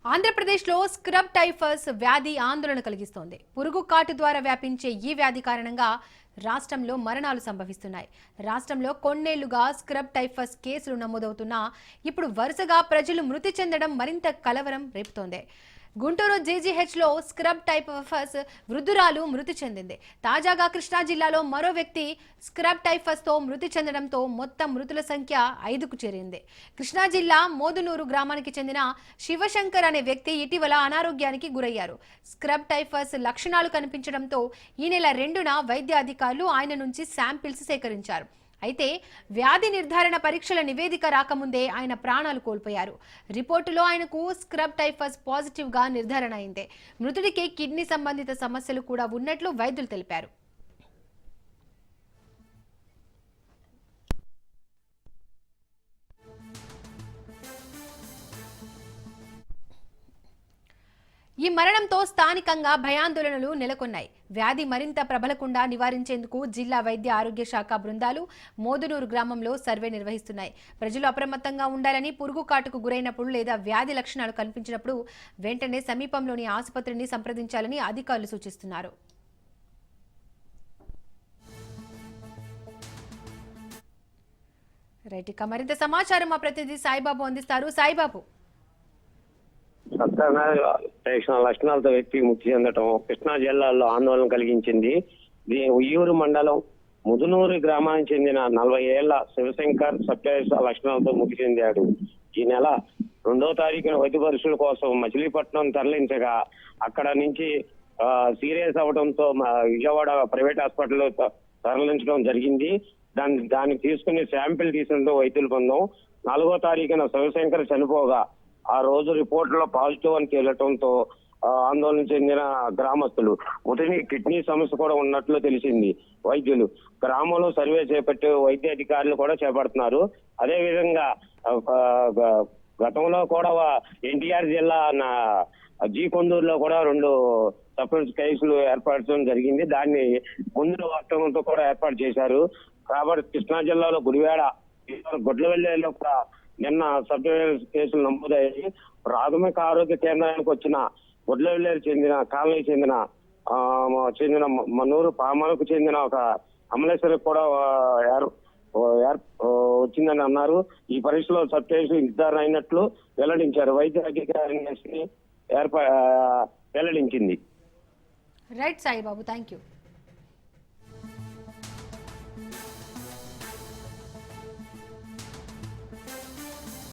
ఆంధ్రప్రదేశ్లో scrub typhus వ్యాధి ఆందోళన కలిగిస్తోంది. పురుగు కాటు ద్వారా వ్యాపించే ఈ వ్యాధి కారణంగా రాష్ట్రంలో మరణాలు సంభవిస్తున్నాయి. రాష్ట్రంలో కొన్నేళ్లుగా స్క్రబ్ టైఫస్ కేసులు నమోదవుతున్నా ఇప్పుడు వరుసగా ప్రజలు మృతి చెందడం మరింత కలవరం రేపుతోంది. గుంటూరు జీజీహెచ్లో స్క్రబ్ టైఫస్ వృద్ధురాలు మృతి చెందింది. తాజాగా కృష్ణా జిల్లాలో మరో వ్యక్తి స్క్రబ్ టైఫస్తో మృతి చెందడంతో మొత్తం మృతుల సంఖ్య 5కు చేరింది. కృష్ణా జిల్లా మోదునూరు గ్రామానికి చెందిన శివశంకర్ అనే వ్యక్తి ఇటీవల అనారోగ్యానికి గురయ్యారు. స్క్రబ్ టైఫస్ లక్షణాలు కనిపించడంతో ఈ నెల 2న వైద్య అధికారులు ఆయన నుంచి శాంపిల్స్ సేకరించారు. అయితే వ్యాధి నిర్ధారణ పరీక్షల నివేదిక రాకముందే ఆయన ప్రాణాలు కోల్పోయారు. రిపోర్టులో ఆయనకు స్క్రబ్ టైఫస్ పాజిటివ్గా నిర్ధారణ అయింది. మృతుడికి కిడ్నీ సంబంధిత సమస్యలు కూడా ఉన్నట్లు వైద్యులు తెలిపారు. ఈ మరణంతో స్థానికంగా భయాందోళనలు నెలకొన్నాయి. వ్యాధి మరింత ప్రబలకుండా నివారించేందుకు జిల్లా వైద్య ఆరోగ్య శాఖ బృందాలు మోదునూరు గ్రామంలో సర్వే నిర్వహిస్తున్నాయి. ప్రజలు అప్రమత్తంగా ఉండాలని, పురుగు కాటుకు గురైనప్పుడు లేదా వ్యాధి లక్షణాలు కనిపించినప్పుడు వెంటనే సమీపంలోని ఆసుపత్రిని సంప్రదించాలని అధికారులు సూచిస్తున్నారు. రైట్, ఇక మరింత సమాచారం మా ప్రతినిధి సాయిబాబు అందిస్తారు. సాయిబాబు, లక్షణాలతో వ్యక్తి మృతి చెందటం కృష్ణా జిల్లాలో ఆందోళన కలిగించింది. ఉయ్యూరు మండలం ముదునూరు గ్రామానికి చెందిన 40 ఏళ్ల శివశంకర్ సప్లైస్ లక్షణాలతో మృతి చెందాడు. ఈ నెల 2వ తారీఖున వైద్య పరీక్షల కోసం మచిలీపట్నం తరలించగా అక్కడ నుంచి సీరియస్ అవడంతో విజయవాడ ప్రైవేట్ హాస్పిటల్లో తరలించడం జరిగింది. దానికి తీసుకుని శాంపిల్ తీసుకుంటూ వైద్యులు పొందాం. 4వ తారీఖున శివశంకర్ చనిపోగా ఆ రోజు రిపోర్టులో పాజిటివ్ అని తేలటంతో ఆందోళన చెందిన గ్రామస్తులు మృతుని కిడ్నీ సమస్య కూడా ఉన్నట్లు తెలిసింది. వైద్యులు గ్రామంలో సర్వే చేపట్టి వైద్య అధికారులు కూడా చేపడుతున్నారు. అదే విధంగా గతంలో కూడా ఎన్టీఆర్ జిల్లా జీ కొందూరులో కూడా 2 సపరేట్ కేసులు ఏర్పరచడం జరిగింది. దాన్ని ముందు వర్తంతో కూడా ఏర్పాటు చేశారు. కాబట్టి కృష్ణా జిల్లాలో గుడివాడ, గొడ్లవెల్లిలో కూడా నిన్న సర్వేలెన్స్ కేసులు నమోదయ్యాయి. ప్రాథమిక ఆరోగ్య కేంద్రానికి వచ్చిన గొడ్లవెల్లికి చెందిన కాలనీకి చెందిన మనూరు పామాలకు చెందిన ఒక అమలేశ్వరికి కూడా వచ్చిందని అన్నారు. ఈ పరీక్షలో సబ్ కేసులు నిర్ధారణ అయినట్లు వెల్లడించారు. వైద్య అధికారిని వెల్లడించింది. Right Saibabu, thank you.